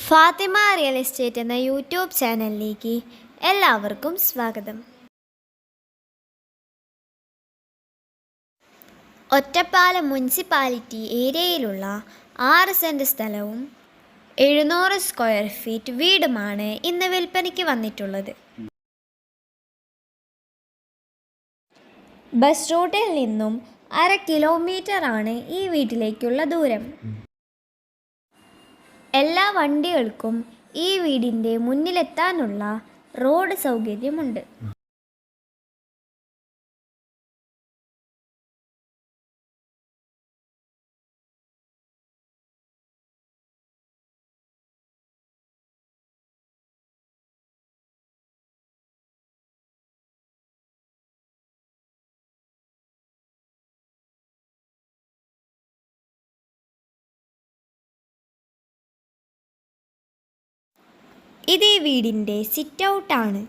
Fathima real estate എന്ന YouTube ചാനലിലേക്ക് എല്ലാവർക്കും സ്വാഗതം. ഒറ്റപ്പാലം മുനിസിപ്പാലിറ്റി ഏരിയയിലുള്ള 6 സെൻറ് സ്ഥലവും 700 സ്ക്വയർ ഫീറ്റ് വീടുമാണ് ഇന്ന് വിൽപ്പനയ്ക്ക് വന്നിട്ടുള്ളത്. ബസ് റൂട്ടിൽ നിന്നും 1/2 കിലോമീറ്ററാണ് ഈ വീട്ടിലേക്കുള്ള ദൂരം. എല്ലാ വണ്ടികൾക്കും ഈ വീടിൻ്റെ മുന്നിലെത്താനുള്ള റോഡ് സൗകര്യമുണ്ട്. ഇത് ഈ വീടിൻ്റെ സിറ്റ് ഔട്ടാണ്.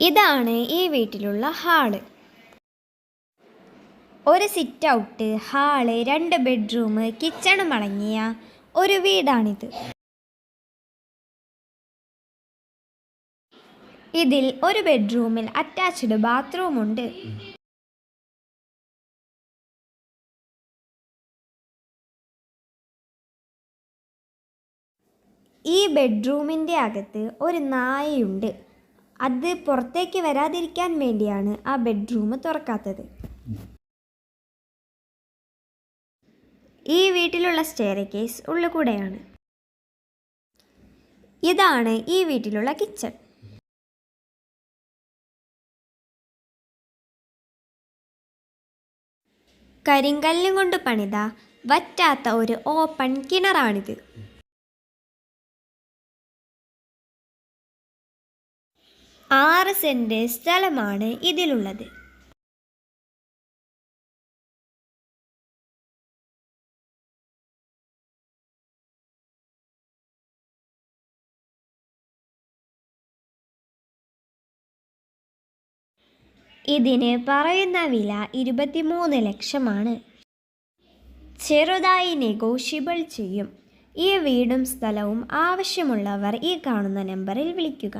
ഇതാണ് ഈ വീട്ടിലുള്ള ഹാള്. ഒരു സിറ്റ് ഔട്ട്, ഹാള്, 2 ബെഡ്റൂം, കിച്ചണും അടങ്ങിയ ഒരു വീടാണിത്. ഇതിൽ ഒരു ബെഡ്റൂമിൽ അറ്റാച്ച്ഡ് ബാത്റൂം ഉണ്ട്. ഈ ബെഡ്റൂമിൻ്റെ അകത്ത് ഒരു നായയുണ്ട്. അത് പുറത്തേക്ക് വരാതിരിക്കാൻ വേണ്ടിയാണ് ആ ബെഡ്റൂം തുറക്കാത്തത്. ഈ വീട്ടിലുള്ള സ്റ്റെയർകേസ് ഉള്ളുകൂടെയാണ്. ഇതാണ് ഈ വീട്ടിലുള്ള കിച്ചൺ. കരിങ്കല്ലും കൊണ്ട് പണിത വറ്റാത്ത ഒരു ഓപ്പൺ കിണറാണിത്. 6 സെൻറ് സ്ഥലമാണ് ഇതിലുള്ളത്. ഇതിന് പറയുന്ന വില 23 ലക്ഷമാണ്. ചെറുതായി നെഗോഷ്യബിൾ ചെയ്യും. ഈ വീടും സ്ഥലവും ആവശ്യമുള്ളവർ ഈ കാണുന്ന നമ്പറിൽ വിളിക്കുക.